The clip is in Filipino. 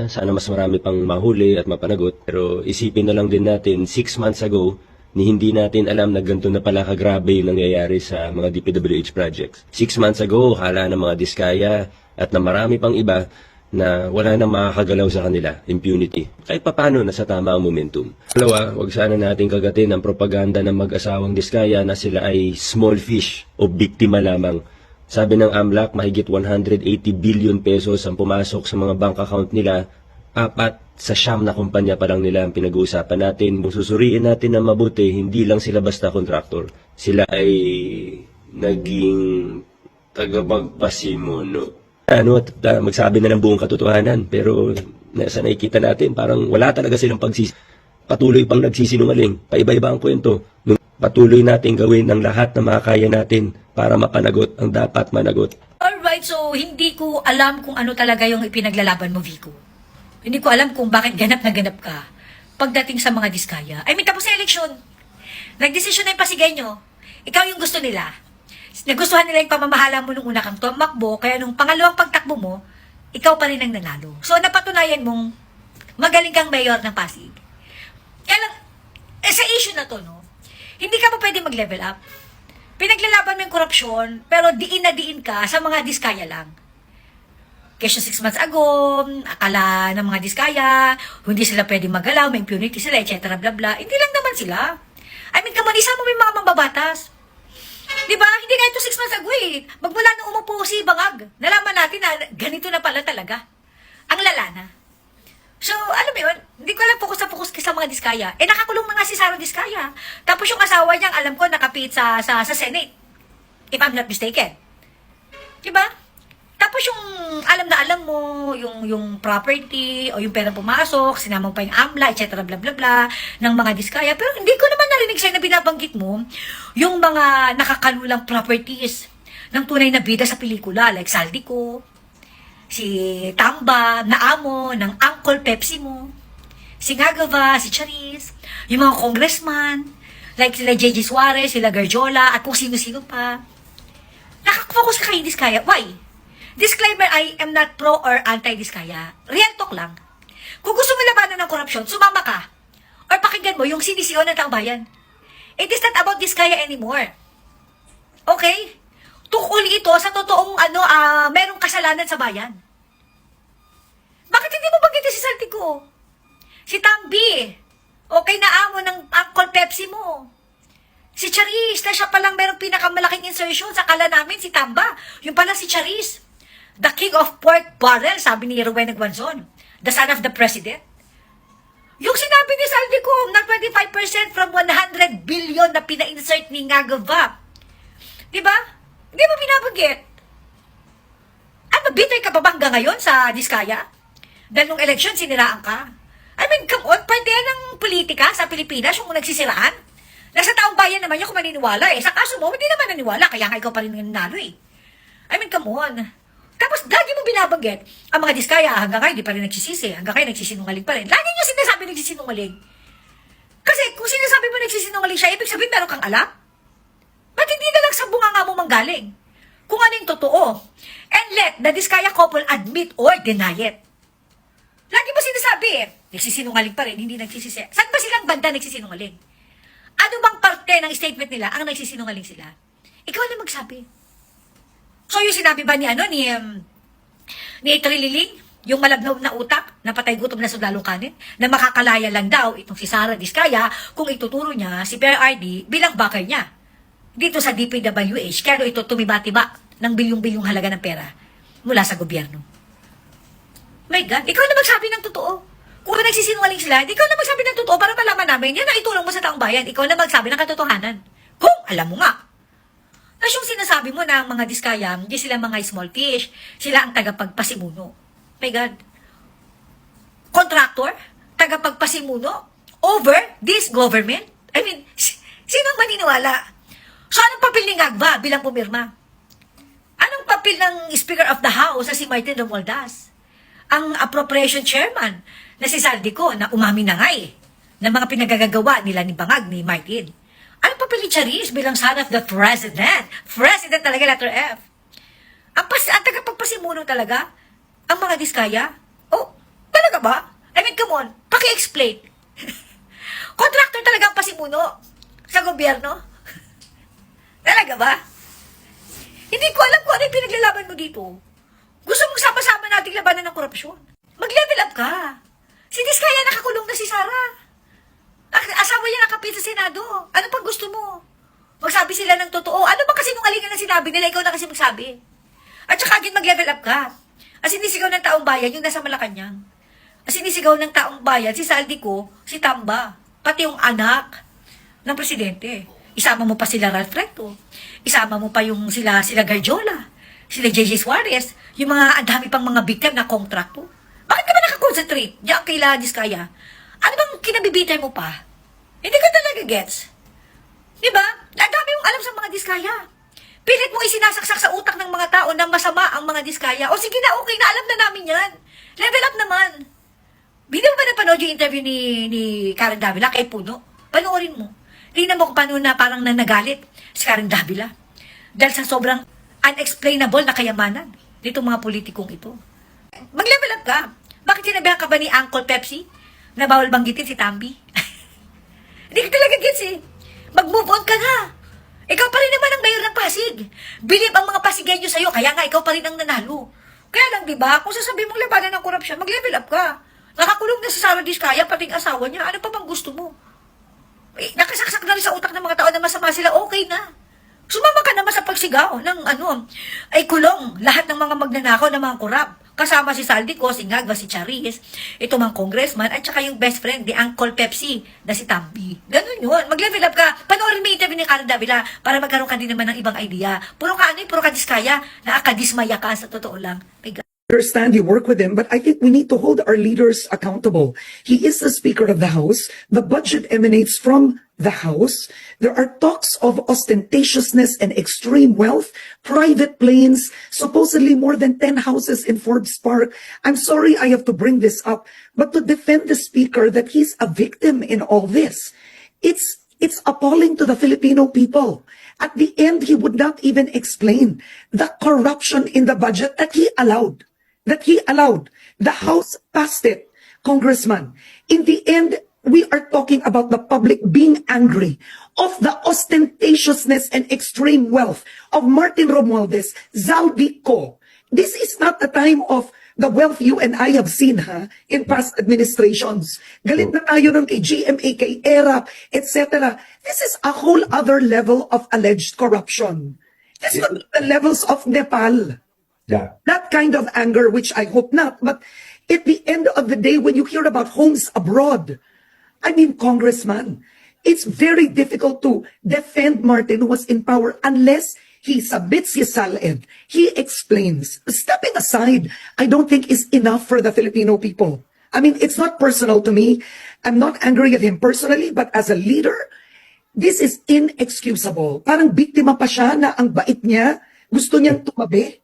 Sana mas marami pang mahuli at mapanagot. Pero isipin na lang din natin, 6 months ago, ni hindi natin alam na ganito na pala kagrabe yung nangyayari sa mga DPWH projects. 6 months ago, hala ng mga diskaya at na marami pang iba na wala na makakagalaw sa kanila, impunity. Kahit papano, nasa tama ang momentum. Dalawa, wag sana natin kagatin ang propaganda ng mag-asawang diskaya na sila ay small fish o biktima lamang. Sabi ng AMLAC, mahigit 180 billion pesos ang pumasok sa mga bank account nila. 4 sa siyam na kumpanya pa lang nila ang pinag-uusapan natin. Kung susuriin natin na mabuti, hindi lang sila basta kontraktor. Sila ay naging tagapagpasimuno. Magsabi na ng buong katotohanan. Pero sa nakikita natin, parang wala talaga silang patuloy pang nagsisinungaling. Paiba-iba ang kwento. Patuloy natin gawin ang lahat na makakaya natin para mapanagot ang dapat managot. Alright, so hindi ko alam kung ano talaga yung ipinaglalaban mo, Vico. Hindi ko alam kung bakit ganap na ganap ka pagdating sa mga diskaya. I mean, tapos sa eleksyon, nagdesisyon na yung Pasigenyo. Ikaw yung gusto nila. Nagustuhan nila yung pamamahala mo nung una kang tumakbo, kaya nung pangalawang pagtakbo mo, ikaw pa rin ang nanalo. So, napatunayan mong magaling kang mayor ng Pasig. Kaya lang, sa issue na to, no? Hindi ka pa pwede mag-level up. Pinaglalaban mo yung korupsyon, pero diin na diin ka sa mga diskaya lang. Kesyo 6 months ago, akala ng mga diskaya, hindi sila pwede magalaw, may impunity sila, etc. Bla bla. Hindi lang naman sila. I mean, kamanisa mo yung mga mambabatas. Diba? Hindi nga ito 6 months ago eh. Magmula nung umupo si Bangag, nalaman natin na ganito na pala talaga. Ang lala na. So, alam mo yun, hindi ko alam focus na focus sa mga diskaya. Eh, nakakulong na nga si Sara Diskaya. Tapos yung asawa niyang, alam ko, nakapit sa Senate. If I'm not mistaken. Diba? Tapos yung, alam mo, yung property, o yung pera pumasok, sinama pa yung AMLA, etc. bla bla bla, ng mga diskaya. Pero hindi ko naman narinig sa'yo na binabanggit mo, yung mga nakakalulang properties ng tunay na bida sa pelikula, like Saldico, si Tamba, na amo ng Uncle Pepsi mo, si Gagava, si Charis, yung mga congressman, like sila J.J. Suarez, sila Garjola, at kung sino-sino pa. Nakakafocus ka kay Diskaya. Why? Disclaimer, I am not pro or anti-Diskaya. Real talk lang. Kung gusto mo labanan ng korupsyon, sumama ka. Or pakinggan mo yung sinisiyo ng taong bayan. It is not about Diskaya anymore. Okay? Tukol ito sa totoong merong kasalanan sa bayan. Bakit hindi mo banggitin si Saltico? Si Tambi. Okay na amo ng Uncle Pepsi mo. Si Charis, na siya palang merong pinakamalaking insertion sa kala namin, si Tamba. Yung pala si Charis. The king of pork barrel, sabi ni Ruben Nagwanzon. The son of the president. Yung sinabi ni Saltico na 25% from 100 billion na pina-insert ni Ngagava. Diba? Hindi mo binabanggit. Ano, bitter ka ba ba hanggang ngayon sa Diskaya? Dahil nung election, siniraan ka. I mean, come on, parte ng politika sa Pilipinas yung nagsisiraan. Nasa taong bayan naman yung kung maniniwala eh. Sa kaso mo, hindi naman naniwala, kaya nga ikaw pa rin nanalo eh. I mean, come on. Tapos, lagi mo binabanggit, ang mga Diskaya, hanggang ngayon, di pa rin nagsisisi. Hanggang ngayon, nagsisinungaling pa rin. Lagi nyo sinasabi nagsisinungaling. Kasi, kung sinasabi mo nagsisinungaling siya, ibig sabihin meron kang alam. Ba't hindi na lang sa bunga nga mo manggaling? Kung ano yung totoo. And let the Diskaya couple admit or deny it. Lagi mo sinasabi eh, nagsisinungaling pa rin, hindi nagsisisi. Saan ba silang banda nagsisinungaling? Ano bang parte ng statement nila ang nagsisinungaling sila? Ikaw na magsabi. So yung sinabi ba ni Trililing, yung malabnaw na utak, na patay gutom na sundalong kanin, na makakalaya lang daw itong si Sara Diskaya kung ituturo niya si PRRD bilang backer niya. Dito sa DPWH, kaya ito tumiba-tiba ng bilyong-bilyong halaga ng pera mula sa gobyerno. My God, ikaw na magsabi ng totoo. Kung nagsisinungaling sila, ikaw na magsabi ng totoo para malaman namin yan na itulong mo sa taong bayan. Ikaw na magsabi ng katotohanan. Kung alam mo nga. Tapos yung sinasabi mo na ang mga Diskaya, hindi sila mga small fish, sila ang tagapagpasimuno. My God. Contractor? Tagapagpasimuno? Over this government? I mean, sinong maniniwala? So, anong papel ni Ngagva bilang pumirma? Anong papel ng Speaker of the House na si Martin Romualdez? Ang appropriation chairman na si Saldico na umami na nga eh, ng mga pinagagagawa nila ni Bangag, ni Martin. Anong papel ni Charis bilang son of the president? President talaga, letter F. Ang tagapagpasimuno talaga, ang mga Diskaya? Oh, talaga Talaga ba? I mean, come on. Paki-explain. Contractor talaga ang pasimuno sa gobyerno? Talaga ba? Hindi ko alam kung ano yung pinaglalaban mo dito. Gusto mong sama-sama nating labanan ng korupsyon. Mag-level up ka. Si Diskaya nakakulong na si Sara. Asawa niya nakapit sa Senado. Ano pang gusto mo? Magsabi sila ng totoo. Ano ba kasi nung alingan na sinabi nila? Ikaw na kasi magsabi. At saka agad mag-level up ka. As sinisigaw ng taong bayan, yung nasa Malacanang. As sinisigaw ng taong bayan, si Saldico, si Tamba, pati yung anak ng presidente. Isama mo pa sila Ralph Recto. Isama mo pa yung sila Garjola, sila JJ Suarez, yung mga ang dami pang mga victim na kontrakto. Bakit ka ba nakakonsentrate diyan kay Diskaya? Ano bang kinabibitay mo pa? Hindi ka talaga gets. Diba? Ang dami mong alam sa mga Diskaya. Pilit mo isinasaksak sa utak ng mga tao na masama ang mga Diskaya. O sige na, okay na, alam na namin yan. Level up naman. Hindi mo ba napanood yung interview ni Karen Davila kay Puno? Panoorin mo. Tingnan mo kung paano na parang nanagalit si Karen Davila. Dahil sa sobrang unexplainable na kayamanan nitong mga politikong ito. Mag-level up ka. Bakit sinabihan ka ba ni Uncle Pepsi na bawal banggitin si Tambi? Hindi ka talaga gets eh. Mag-move on ka na. Ikaw pa rin naman ang mayor ng Pasig. Bilib ang mga Pasigenyo sa'yo, kaya nga ikaw pa rin ang nanalo. Kaya lang, di ba, kung sasabihin mong labanan ng korupsyon, mag-level up ka. Nakakulong na si Sara Diskaya, pati ang asawa niya. Ano pa bang gusto mo? Eh, nakasaksak na rin sa utak ng mga tao na masama sila, okay na. Sumama ka naman sa pagsigaw ng ay kulong lahat ng mga magnanakaw ng mga kurap. Kasama si Saldico, si Ngagba, si Charis, ito mga congressman, at saka yung best friend, ni Uncle Pepsi, na si Tambi. Ganun yun. Mag-level up ka. Panoorin mo yung interview ni Karen Davila para magkaroon ka din naman ng ibang idea. Puro ka puro ka Diskaya, na akadismaya ka sa totoo lang. May Understand you work with him, but I think we need to hold our leaders accountable. He is the Speaker of the House. The budget emanates from the House. There are talks of ostentatiousness and extreme wealth, private planes, supposedly more than 10 houses in Forbes Park. I'm sorry I have to bring this up, but to defend the Speaker that he's a victim in all this, it's appalling to the Filipino people. At the end, he would not even explain the corruption in the budget that he allowed. The House passed it, Congressman. In the end, we are talking about the public being angry of the ostentatiousness and extreme wealth of Martin Romualdez, Zaldico. This is not the time of the wealth you and I have seen in past administrations. Galit na tayo ng kay GMA, kay ERAP, etc. This is a whole other level of alleged corruption. This is not the levels of Nepal. Yeah. That kind of anger, which I hope not, but at the end of the day, when you hear about homes abroad, I mean, Congressman, it's very difficult to defend Martin, who was in power, unless he submits his salad, he explains. Stepping aside, I don't think is enough for the Filipino people. I mean, it's not personal to me. I'm not angry at him personally, but as a leader, this is inexcusable. Parang biktima pa siya na ang bait niya, gusto niyang tumabi.